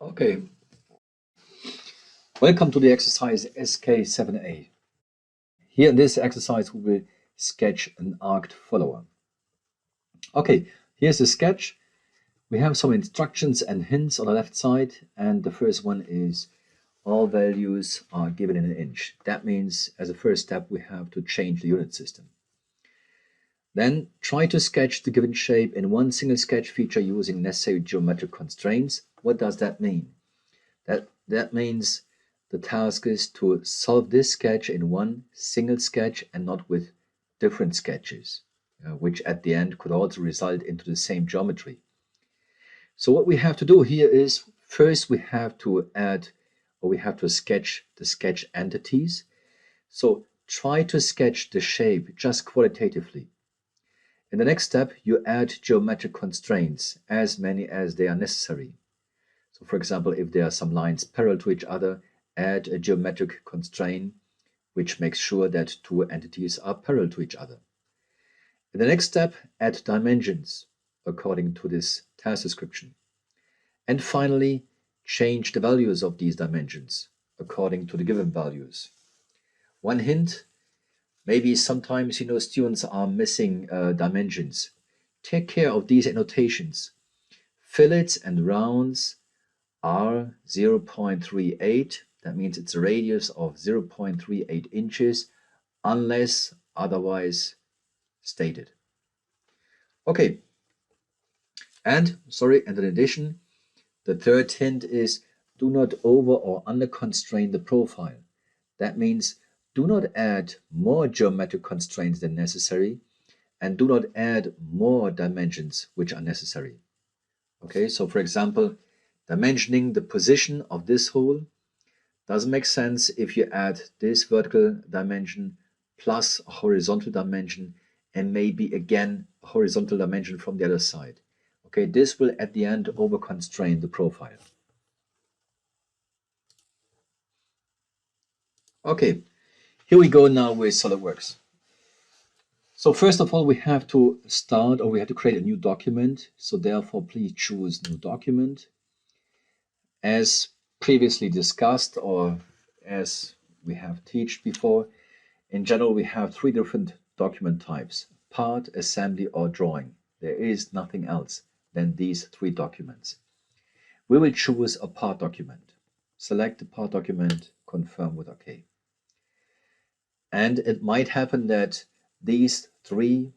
Okay, welcome to the exercise SK7a. Here in this exercise, we will sketch an arced follower. Okay, here's the sketch. We have some instructions and hints on the left side, and the first one is all values are given in an inch. That means as a first step, we have to change the unit system. Then try to sketch the given shape in one single sketch feature using necessary geometric constraints. What does that mean? That means the task is to solve this sketch in one single sketch and not with different sketches, which at the end could also result into the same geometry. So what we have to do here is first we have to add, or we have to sketch the sketch entities. So try to sketch the shape just qualitatively. In the next step, you add geometric constraints, as many as they are necessary. So for example, if there are some lines parallel to each other, add a geometric constraint which makes sure that two entities are parallel to each other. In the next step, add dimensions according to this task description. And finally, change the values of these dimensions according to the given values. One hint, maybe sometimes students are missing dimensions. Take care of these annotations. Fillets and rounds are 0.38. That means it's a radius of 0.38 inches unless otherwise stated. Okay, and in addition, the third hint is do not over or under constrain the profile. That means do not add more geometric constraints than necessary and do not add more dimensions which are necessary. Okay, so for example, dimensioning the position of this hole doesn't make sense if you add this vertical dimension plus a horizontal dimension and maybe again a horizontal dimension from the other side. Okay, this will at the end over constrain the profile. Okay, here we go now with SolidWorks. So first of all, we have to start, or we have to create a new document. So therefore, please choose new document. As previously discussed, or as we have taught before, in general, we have three different document types: part, assembly, or drawing. There is nothing else than these three documents. We will choose a part document. Select the part document, confirm with OK. And it might happen that these three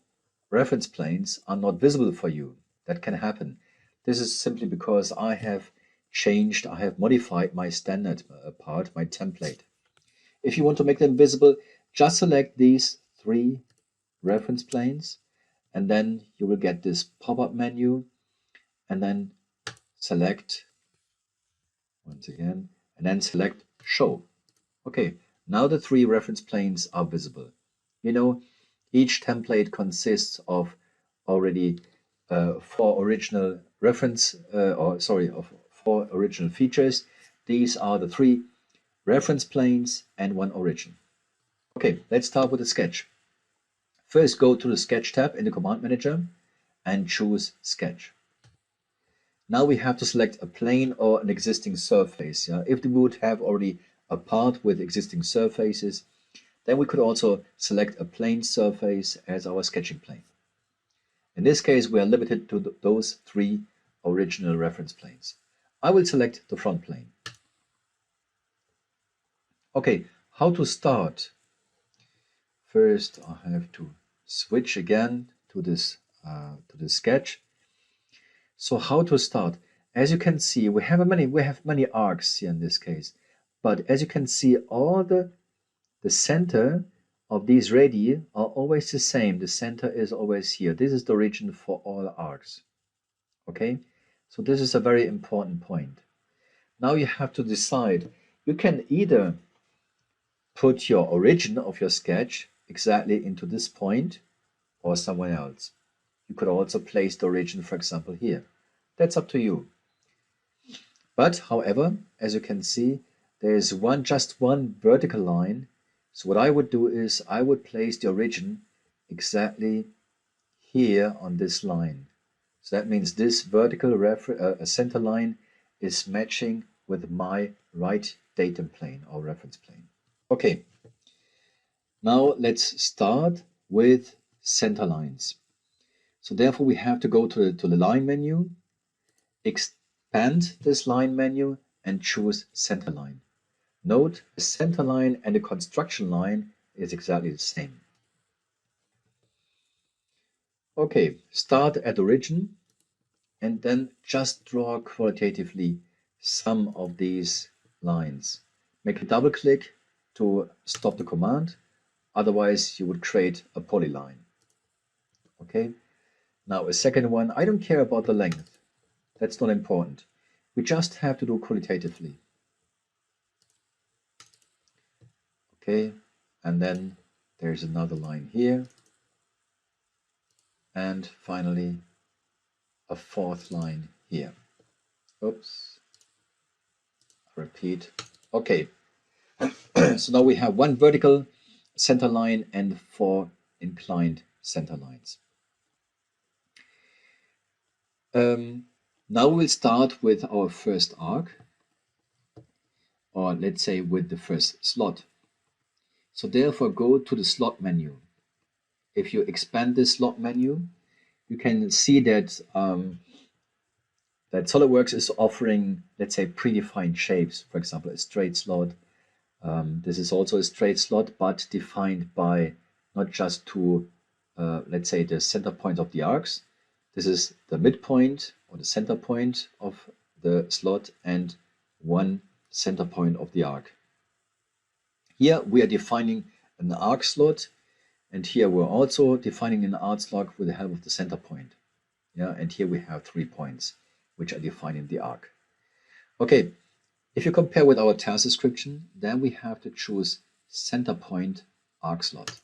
reference planes are not visible for you. That can happen. This is simply because I have modified my standard part, my template. If you want to make them visible, just select these three reference planes, and then you will get this pop-up menu, and then select once again, and then select Show. Okay, now the three reference planes are visible. Each template consists of already four original four original features. These are the three reference planes and one origin. Okay, let's start with the sketch. First, go to the Sketch tab in the Command Manager and choose Sketch. Now we have to select a plane or an existing surface. If we would have already a part with existing surfaces, then we could also select a plane surface as our sketching plane. In this case, we are limited to those three original reference planes. I will select the front plane. Okay, how to start? First, I have to switch again to this sketch. So how to start? As you can see, we have many arcs here in this case, but as you can see, all the center of these radii are always the same. The center is always here. This is the origin for all arcs. Okay, so this is a very important point. Now you have to decide. You can either put your origin of your sketch exactly into this point or somewhere else. You could also place the origin, for example, here. That's up to you. But however, as you can see, there is just one vertical line. So what I would do is I would place the origin exactly here on this line. So that means this vertical center line is matching with my right datum plane or reference plane. Okay, now let's start with center lines. So therefore we have to go to the line menu, expand this line menu and choose center line. Note, a center line and a construction line is exactly the same. Okay, start at origin and then just draw qualitatively some of these lines. Make a double click to stop the command, otherwise you would create a polyline. Okay, now a second one, I don't care about the length, that's not important. We just have to do qualitatively. Okay, and then there's another line here. And finally, a fourth line here. Oops. Repeat. Okay. So now we have one vertical center line and 4 inclined center lines. Now we'll start with our first arc, or let's say with the first slot. So therefore go to the slot menu. If you expand this slot menu, you can see that that SolidWorks is offering, let's say, predefined shapes. For example, a straight slot. This is also a straight slot, but defined by not just two, let's say, the center point of the arcs. This is the midpoint or the center point of the slot and one center point of the arc. Here we are defining an arc slot, and here we're also defining an arc slot with the help of the center point. Yeah, and here we have 3 points which are defining the arc. Okay, if you compare with our task description, then we have to choose center point arc slot.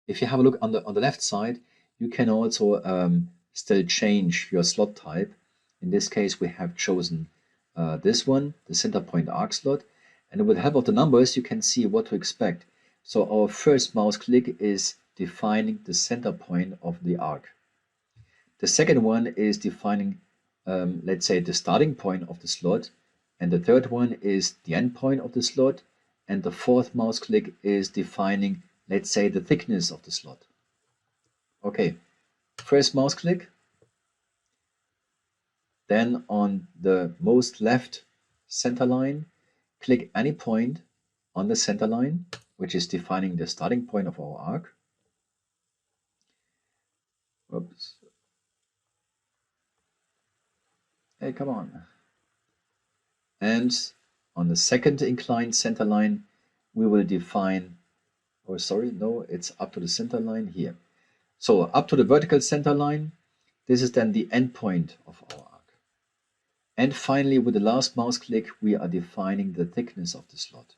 If you have a look on the left side, you can also still change your slot type. In this case, we have chosen this one, the center point arc slot. And with the help of the numbers, you can see what to expect. So our first mouse click is defining the center point of the arc. The second one is defining, let's say, the starting point of the slot. And the third one is the end point of the slot. And the fourth mouse click is defining, let's say, the thickness of the slot. Okay, first mouse click. Then on the most left center line, click any point on the center line, which is defining the starting point of our arc. Oops. Hey, come on. And on the second inclined center line, we will define, oh, sorry, no, it's up to the center line here. So up to the vertical center line, this is then the end point of our arc. And finally, with the last mouse click, we are defining the thickness of the slot.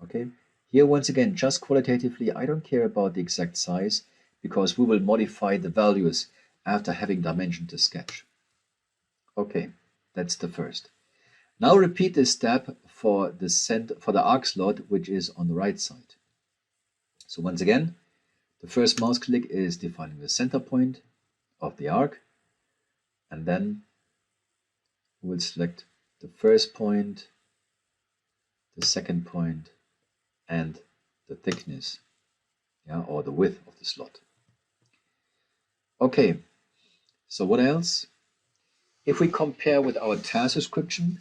Okay, here once again, just qualitatively, I don't care about the exact size because we will modify the values after having dimensioned the sketch. Okay, that's the first. Now repeat this step for the arc slot, which is on the right side. So once again, the first mouse click is defining the center point of the arc, and then we'll select the first point, the second point, and the thickness, yeah, or the width of the slot. Okay, so what else? If we compare with our task description,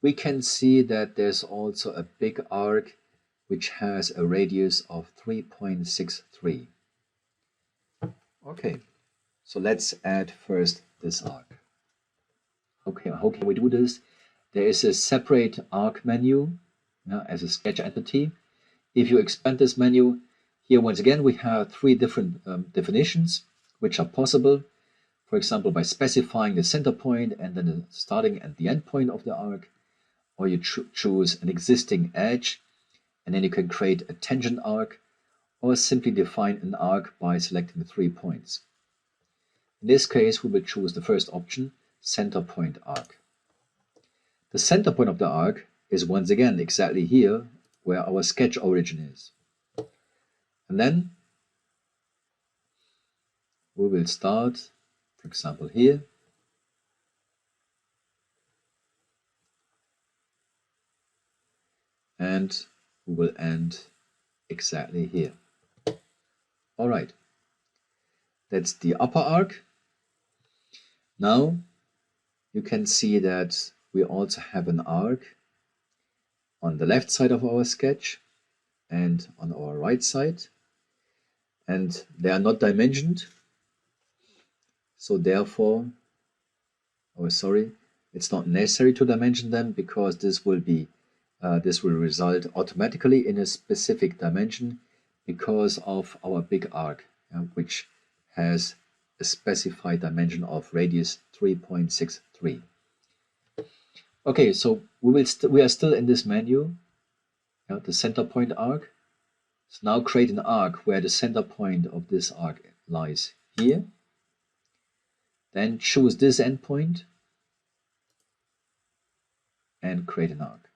we can see that there's also a big arc which has a radius of 3.63. Okay, so let's add first this arc. Okay, how can we do this? There is a separate arc menu as a sketch entity. If you expand this menu, here once again we have 3 different definitions which are possible. For example, by specifying the center point and then the starting and the end point of the arc, or you choose an existing edge and then you can create a tangent arc, or simply define an arc by selecting 3 points. In this case, we will choose the first option, center point arc. The center point of the arc is once again exactly here where our sketch origin is. And then we will start, for example, here. And we will end exactly here. All right, that's the upper arc. Now you can see that we also have an arc on the left side of our sketch and on our right side, and they are not dimensioned, so therefore, it's not necessary to dimension them, because this will result automatically in a specific dimension because of our big arc, which has a specified dimension of radius 3.63. Okay, so we are still in this menu, the center point arc. So now create an arc where the center point of this arc lies here. Then choose this endpoint and create an arc.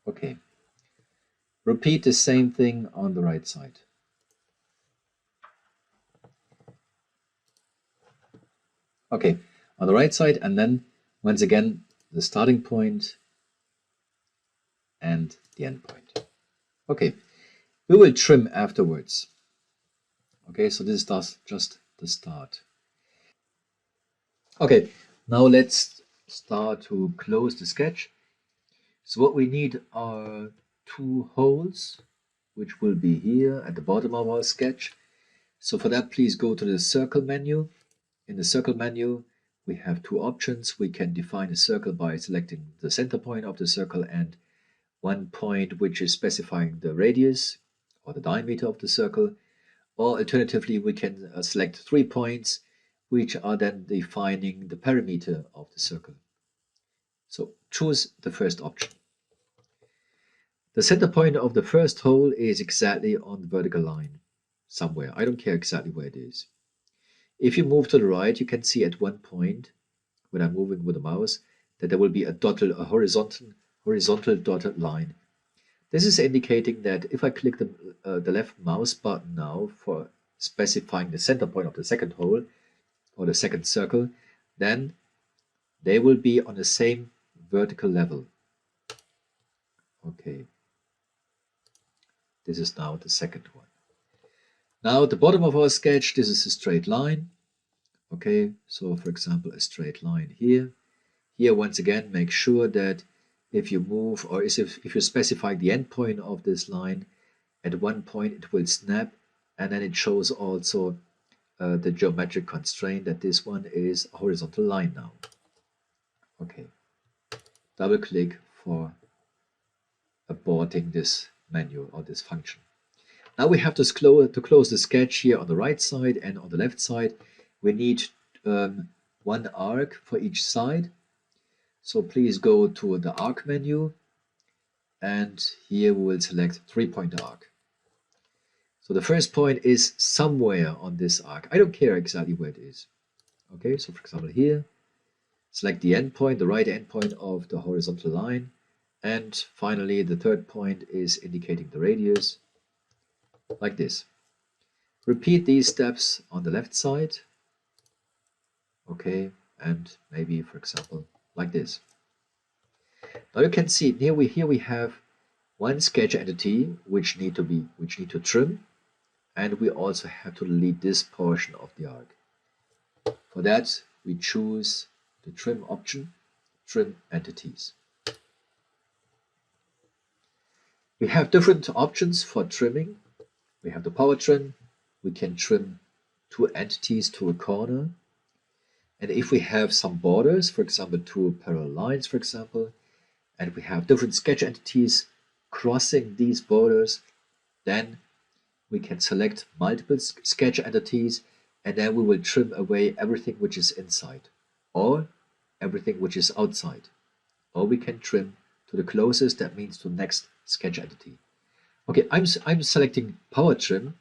Okay. Repeat the same thing on the right side. Okay, on the right side, and then once again the starting point and the end point. Okay, we will trim afterwards. Okay, so this is just the start. Okay, now let's start to close the sketch. So what we need are two holes, which will be here at the bottom of our sketch. So for that, please go to the circle menu. In the circle menu, we have two options. We can define a circle by selecting the center point of the circle and one point which is specifying the radius or the diameter of the circle. Or alternatively, we can select 3 points, which are then defining the perimeter of the circle. So choose the first option. The center point of the first hole is exactly on the vertical line, somewhere. I don't care exactly where it is. If you move to the right, you can see at one point, when I'm moving with the mouse, that there will be a horizontal dotted line. This is indicating that if I click the left mouse button now for specifying the center point of the second hole or the second circle, then they will be on the same vertical level. Okay. This is now the second one. Now at the bottom of our sketch, this is a straight line. Okay, so for example, a straight line here. Here, once again, make sure that if you move, or if you specify the endpoint of this line, at one point it will snap, and then it shows also the geometric constraint that this one is a horizontal line now. Okay, double click for aborting this menu or this function. Now we have to close the sketch here on the right side and on the left side. We need one arc for each side. So please go to the arc menu, and here we will select 3-point arc. So the first point is somewhere on this arc. I don't care exactly where it is. Okay, so for example here, select the endpoint, the right endpoint of the horizontal line. And finally, the third point is indicating the radius, like this. Repeat these steps on the left side. Okay, and maybe, for example, like this. Now you can see here we have one sketch entity which need to trim, and we also have to delete this portion of the arc. For that, we choose the trim option, trim entities. We have different options for trimming. We have the power trim. We can trim two entities to a corner. And if we have some borders, for example, two parallel lines, for example, and we have different sketch entities crossing these borders, then we can select multiple sketch entities, and then we will trim away everything which is inside or everything which is outside. Or we can trim to the closest, that means to next sketch entity. Okay, I'm selecting power trim.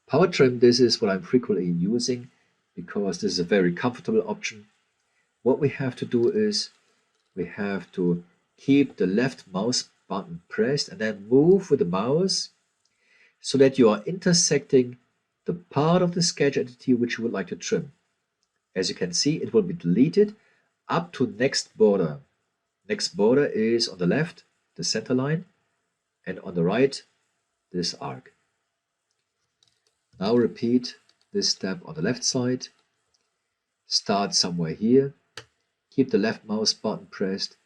Power trim, this is what I'm frequently using because this is a very comfortable option. What we have to do is we have to keep the left mouse button pressed and then move with the mouse so that you are intersecting the part of the sketch entity which you would like to trim. As you can see, it will be deleted up to next border. Next border is on the left, the center line, and on the right, this arc. Now repeat this step on the left side. Start somewhere here. Keep the left mouse button pressed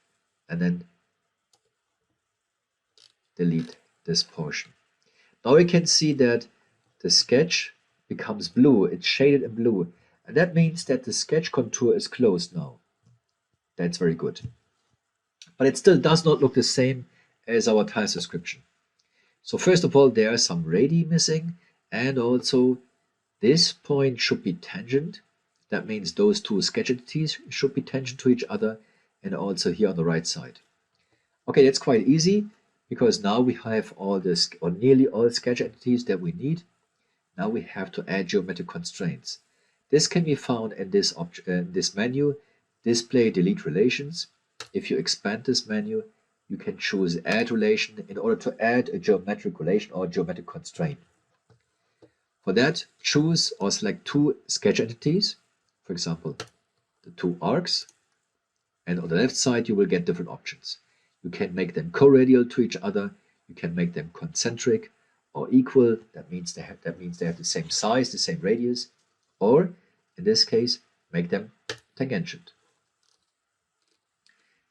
and then delete this portion. Now you can see that the sketch becomes blue. It's shaded in blue. And that means that the sketch contour is closed now. That's very good. But it still does not look the same as our tiles description. So first of all, there are some radii missing, and also this point should be tangent. That means those two sketch entities should be tangent to each other, and also here on the right side. Okay, that's quite easy because now we have all this, or nearly all sketch entities that we need. Now we have to add geometric constraints. This can be found in this menu, Display Delete Relations. If you expand this menu, you can choose Add Relation in order to add a geometric relation or geometric constraint. For that, choose or select two sketch entities, for example, the two arcs, and on the left side you will get different options. You can make them co-radial to each other, you can make them concentric or equal, that means they have the same size, the same radius, or in this case, make them tangent.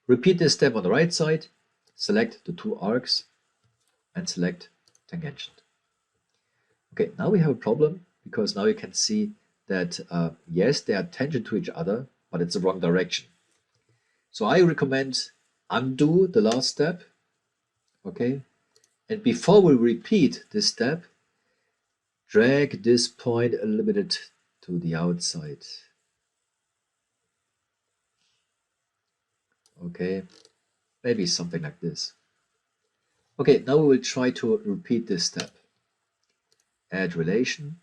Repeat this step on the right side, select the two arcs and select tangent. Okay, now we have a problem because now you can see that yes, they are tangent to each other, but it's the wrong direction. So I recommend undo the last step, okay? And before we repeat this step, drag this point a little bit to the outside. Okay, maybe something like this. Okay, now we will try to repeat this step. Add relation.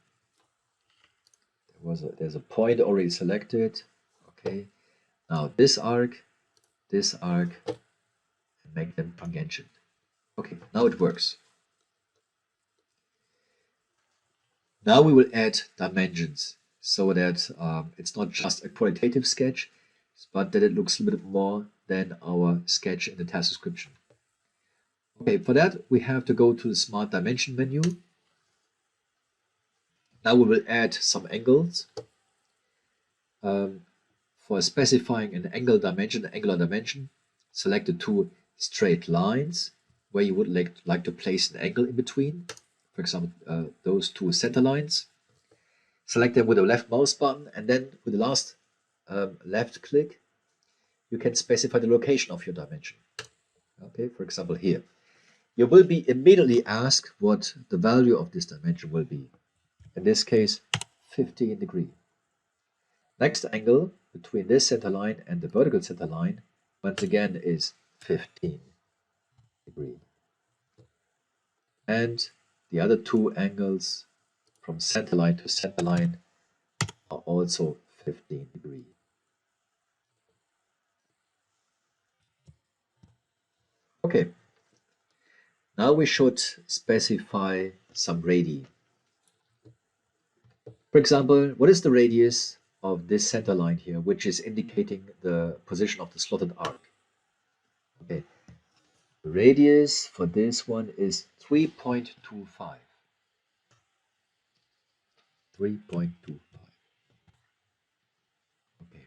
There's a point already selected. Okay, now this arc, and make them tangent. Okay, now it works. Now we will add dimensions so that it's not just a qualitative sketch, but that it looks a little bit more than our sketch in the task description. Okay, for that we have to go to the Smart Dimension menu. Now we will add some angles. For specifying an angular dimension, select the two straight lines where you would like to place an angle in between. For example, those two center lines. Select them with the left mouse button, and then with the last left click, you can specify the location of your dimension. Okay, for example here. You will be immediately asked what the value of this dimension will be. In this case, 15 degrees. Next angle between this center line and the vertical center line, once again, is 15 degrees. And the other two angles from center line to center line are also 15 degrees. Okay, now we should specify some radii. For example, what is the radius of this center line here, which is indicating the position of the slotted arc? Okay, the radius for this one is 3.25. 3.25. Okay.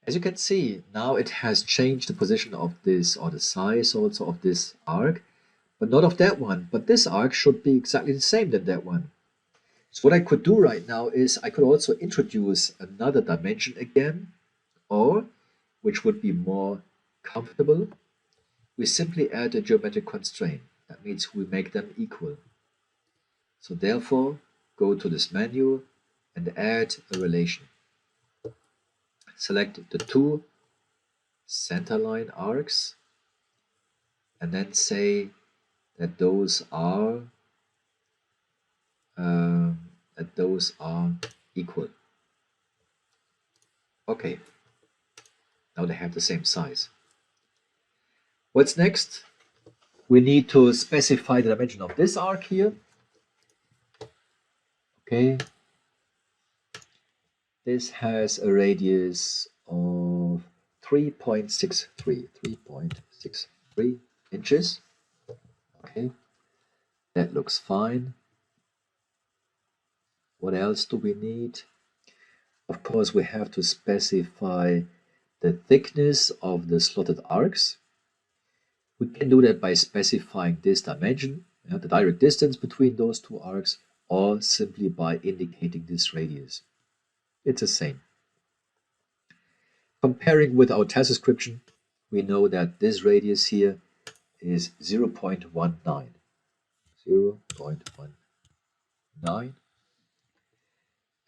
As you can see, now it has changed the position of this, or the size also of this arc, but not of that one. But this arc should be exactly the same than that one. So what I could do right now is I could also introduce another dimension again, or, which would be more comfortable, we simply add a geometric constraint. That means we make them equal. So therefore, go to this menu and add a relation. Select the two centerline arcs and then say that those are equal. Okay, now they have the same size. What's next? We need to specify the dimension of this arc here. Okay, this has a radius of 3.63 inches. Okay, that looks fine. What else do we need? Of course, we have to specify the thickness of the slotted arcs. We can do that by specifying this dimension, the direct distance between those two arcs, or simply by indicating this radius. It's the same. Comparing with our task description, we know that this radius here is 0.19. 0.19.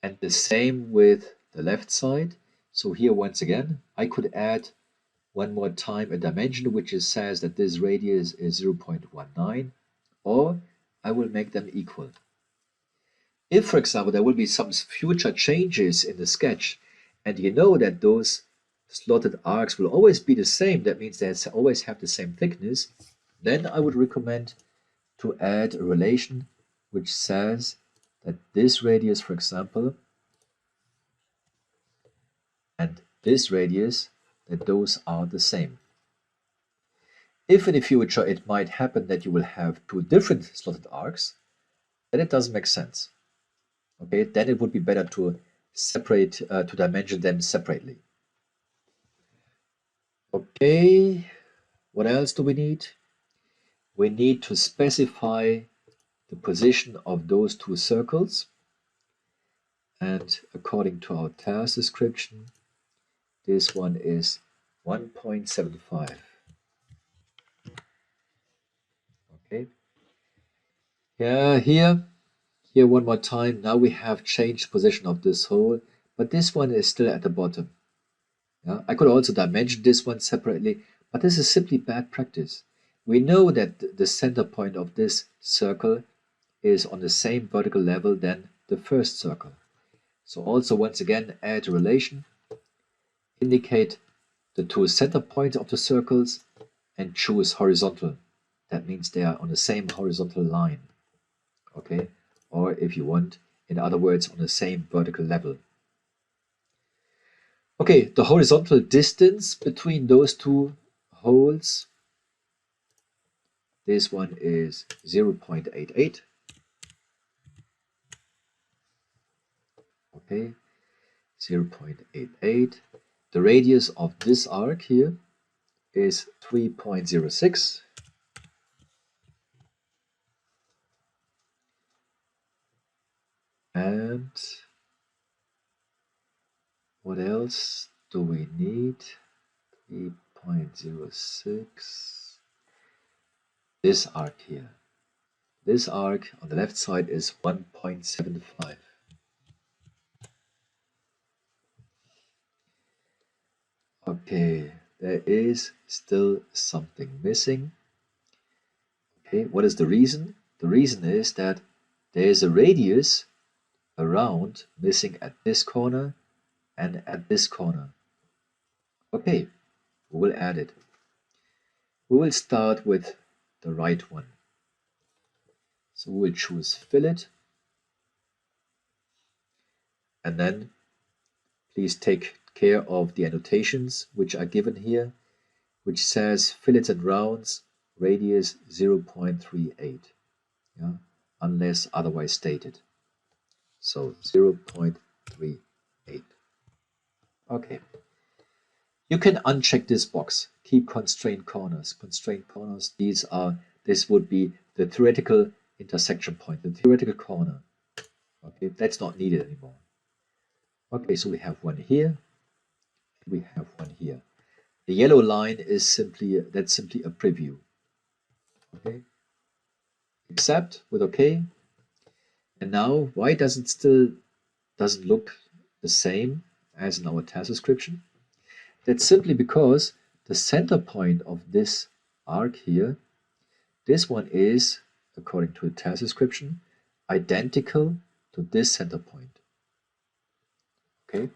And the same with the left side. So here once again, I could add one more time a dimension which says that this radius is 0.19, or I will make them equal. If, for example, there will be some future changes in the sketch, and you know that those slotted arcs will always be the same, that means they always have the same thickness, then I would recommend to add a relation which says that this radius, for example, and this radius, that those are the same. If in the future it might happen that you will have two different slotted arcs, then it doesn't make sense. Okay, then it would be better to separate, to dimension them separately. Okay, what else do we need? We need to specify the position of those two circles. And according to our task description, this one is 1.75. Okay. Yeah, here one more time. Now we have changed position of this hole, but this one is still at the bottom. Yeah, I could also dimension this one separately, but this is simply bad practice. We know that the center point of this circle is on the same vertical level than the first circle. So also once again add a relation, indicate the two center points of the circles, and choose horizontal. That means they are on the same horizontal line. Okay, or if you want, in other words, on the same vertical level. Okay, the horizontal distance between those two holes, this one is 0.88. Okay, 0.88. The radius of this arc here is 3.06. And what else do we need? 3.06. This arc here. This arc on the left side is 1.75. Okay, there is still something missing. Okay, what is the reason? The reason is that there is a radius around missing at this corner and at this corner. Okay, we will add it. We will start with the right one. So we will choose fillet, and then please take care of the annotations which are given here, which says fillets and rounds, radius 0.38, yeah, unless otherwise stated. So 0.38. Okay. You can uncheck this box. Keep constraint corners. Constraint corners, this would be the theoretical intersection point, the theoretical corner. Okay, that's not needed anymore. Okay, so we have one here, we have one here. The yellow line is simply a preview. Okay, accept with OK. And now, why does it still doesn't look the same as in our task description? That's simply because the center point of this arc here, this one is, according to the task description, identical to this center point. Okay,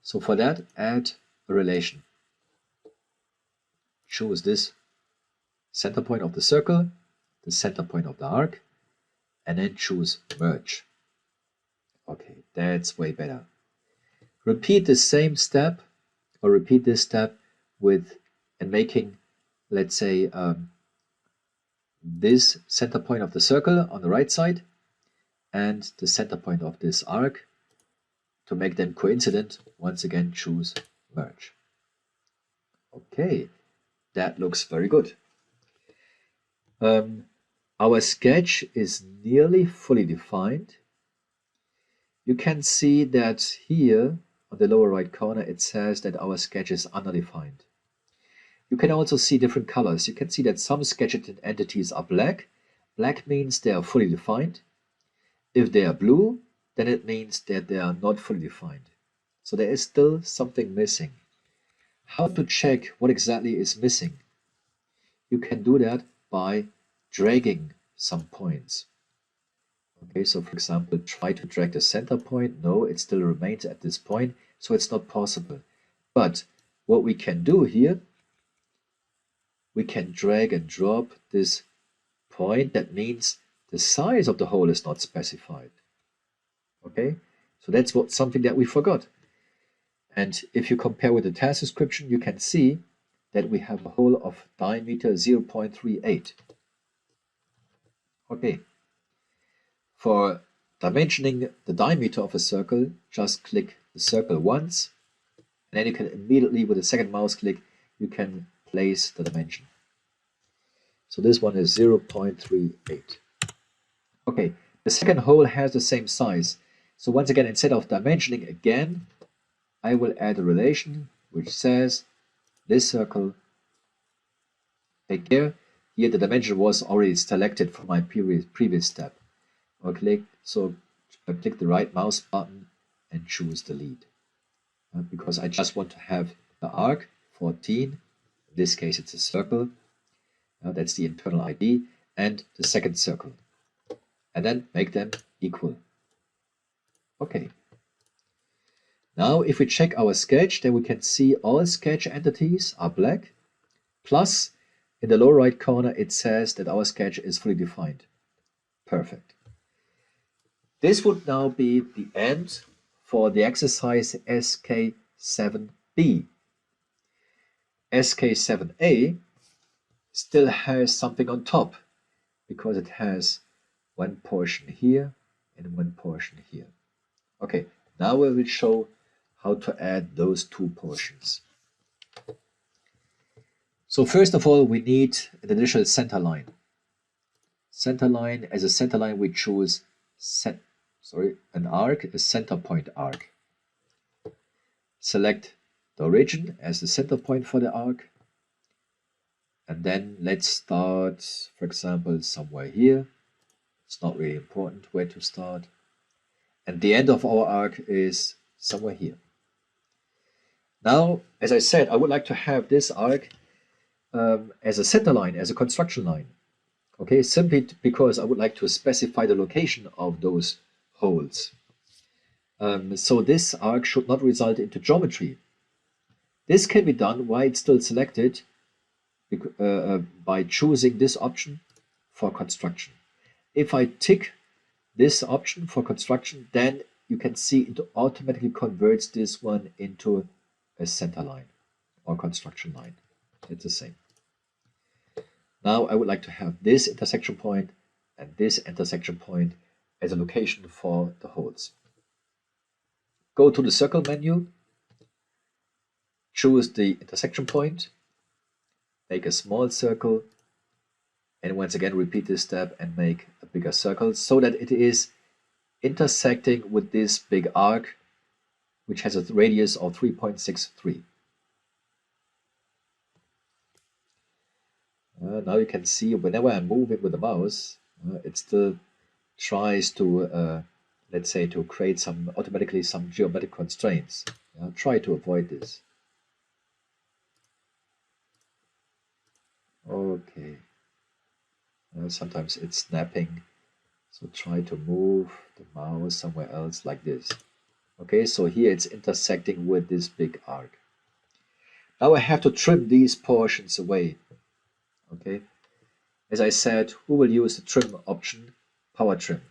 so for that, add a relation. Choose this center point of the circle, the center point of the arc, and then choose merge. Okay, that's way better. Repeat the same step, or repeat this step with and making, let's say, this center point of the circle on the right side and the center point of this arc. To make them coincident, once again choose merge. Okay, that looks very good. Our sketch is nearly fully defined. You can see that here on the lower right corner it says that our sketch is underdefined. You can also see different colors. You can see that some sketched entities are black. Black means they are fully defined. If they are blue, then it means that they are not fully defined. So there is still something missing. How to check what exactly is missing? You can do that by dragging some points. Okay, so for example, try to drag the center point. No, it still remains at this point, so it's not possible. But what we can do here, we can drag and drop this point. That means the size of the hole is not specified. Okay, so that's something that we forgot. And if you compare with the task description, you can see that we have a hole of diameter 0.38. Okay. For dimensioning the diameter of a circle, just click the circle once, and then you can immediately, with a second mouse click, you can place the dimension. So this one is 0.38. Okay, the second hole has the same size. So once again, instead of dimensioning again, I will add a relation which says this circle, take care. Here the dimension was already selected from my previous step. Or click the right mouse button and choose delete. Because I just want to have the arc 14. In this case, it's a circle. That's the internal ID, and the second circle. And then make them equal. Okay. Now, if we check our sketch, then we can see all sketch entities are black. Plus, in the lower right corner, it says that our sketch is fully defined. Perfect. This would now be the end for the exercise SK7b. SK7a still has something on top because it has one portion here and one portion here. Okay, now we will show how to add those two portions. So first of all, we need an initial center line. Center line, as a center line, we choose an arc, a center point arc. Select the origin as the center point for the arc. And then let's start, for example, somewhere here. It's not really important where to start. And the end of our arc is somewhere here. Now, as I said, I would like to have this arc as a center line, as a construction line. Okay, simply because I would like to specify the location of those holes. So this arc should not result into geometry. This can be done while it's still selected by choosing this option for construction. If I tick this option for construction, then you can see it automatically converts this one into a center line or construction line. It's the same. Now I would like to have this intersection point and this intersection point as a location for the holes. Go to the circle menu, choose the intersection point, make a small circle, and once again repeat this step and make a bigger circle so that it is intersecting with this big arc, which has a radius of 3.63. Now you can see whenever I move it with the mouse, it still tries to, let's say, to create automatically some geometric constraints. Try to avoid this. Okay. Sometimes it's snapping, so try to move the mouse somewhere else like this. Okay, so here it's intersecting with this big arc. Now I have to trim these portions away. Okay, as I said, we will use the trim option, power trim.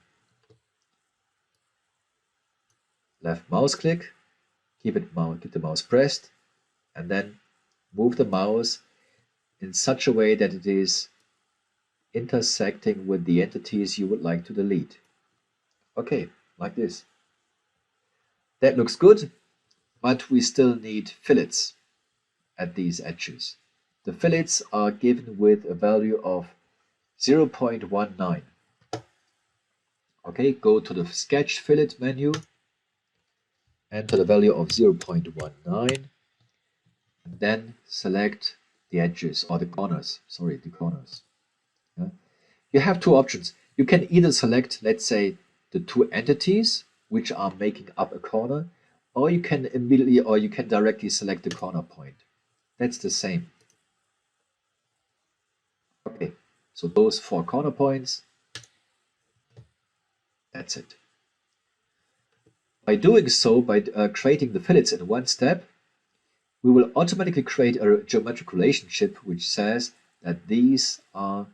left mouse click, keep the mouse pressed, and then move the mouse in such a way that it is intersecting with the entities you would like to delete. Okay, like this. That looks good, but we still need fillets at these edges. The fillets are given with a value of 0.19. Okay, go to the Sketch Fillet menu, enter the value of 0.19, and then select the edges, or the corners, sorry, the corners. Yeah. You have two options. You can either select, let's say, the two entities which are making up a corner, or you can directly select the corner point. That's the same. Okay, so those 4 corner points, that's it. By doing so, by creating the fillets in one step, we will automatically create a geometric relationship which says that these are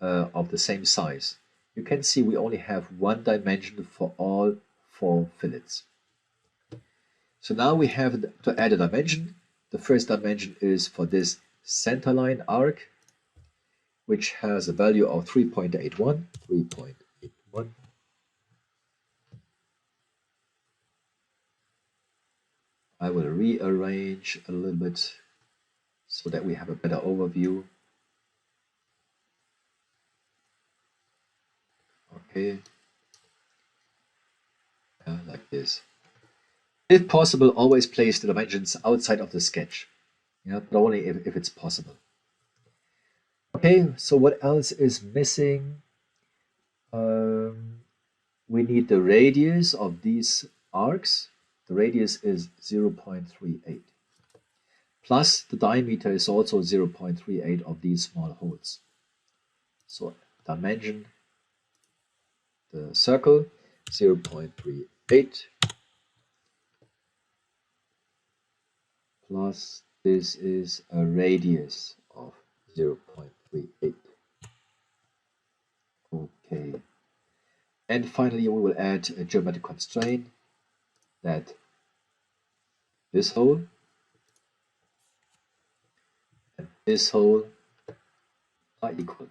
of the same size. You can see we only have one dimension for all 4 fillets. So now we have to add a dimension. The first dimension is for this centerline arc, which has a value of 3.81. I will rearrange a little bit so that we have a better overview. Okay, like this. If possible, always place the dimensions outside of the sketch, but only if it's possible. Okay, so what else is missing? We need the radius of these arcs. The radius is 0.38. Plus the diameter is also 0.38 of these small holes. So dimension the circle 0.38 plus this is a radius of 0.38. Okay. And finally we will add a geometric constraint that this hole and this hole are equal.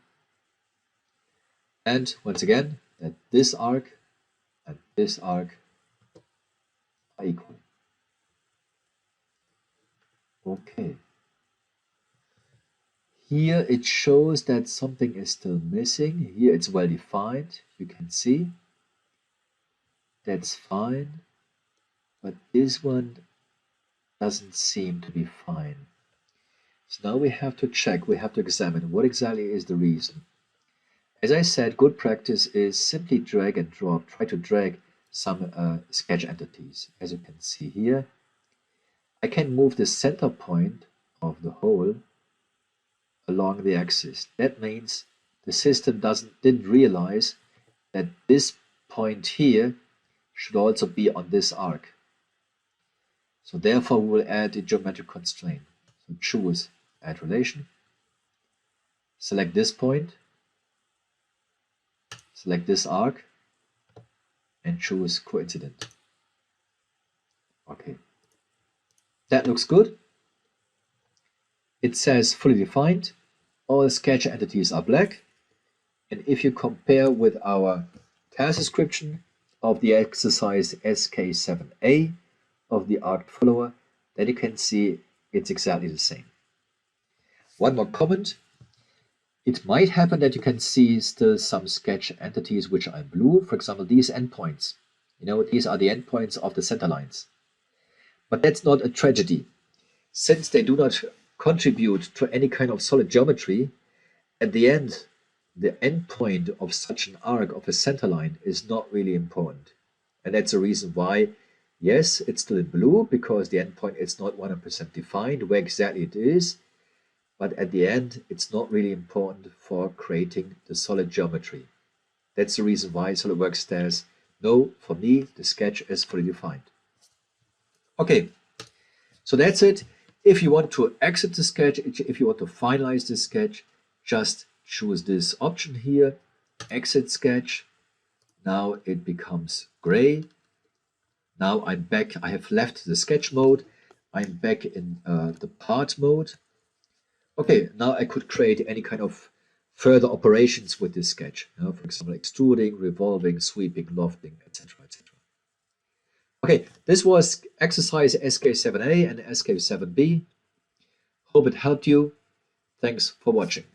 And once again, that this arc and this arc are equal. Okay. Here it shows that something is still missing. Here it's well defined. You can see. That's fine. But this one doesn't seem to be fine. So now we have to check, we have to examine what exactly is the reason. As I said, good practice is simply drag and drop. Try to drag some sketch entities. As you can see here, I can move the center point of the hole along the axis. That means the system didn't realize that this point here should also be on this arc. So therefore we will add a geometric constraint. So choose Add Relation, select this point, select this arc, and choose Coincident. Okay, that looks good. It says fully defined. All sketch entities are black. And if you compare with our task description of the exercise SK7a of the arc follower, then you can see it's exactly the same. One more comment. It might happen that you can see still some sketch entities which are in blue. For example, these endpoints. These are the endpoints of the center lines. But that's not a tragedy. Since they do not contribute to any kind of solid geometry, at the end, the endpoint of such an arc of a center line is not really important. And that's the reason why, yes, it's still in blue, because the endpoint is not 100% defined where exactly it is. But at the end, it's not really important for creating the solid geometry. That's the reason why SolidWorks says, no, for me, the sketch is fully defined. Okay, so that's it. If you want to exit the sketch, if you want to finalize the sketch, just choose this option here, Exit Sketch. Now it becomes gray. Now I'm back. I have left the sketch mode. I'm back in the part mode. Okay, now I could create any kind of further operations with this sketch. For example, extruding, revolving, sweeping, lofting, etc., etc. Okay, this was exercise SK7a and SK7b. Hope it helped you. Thanks for watching.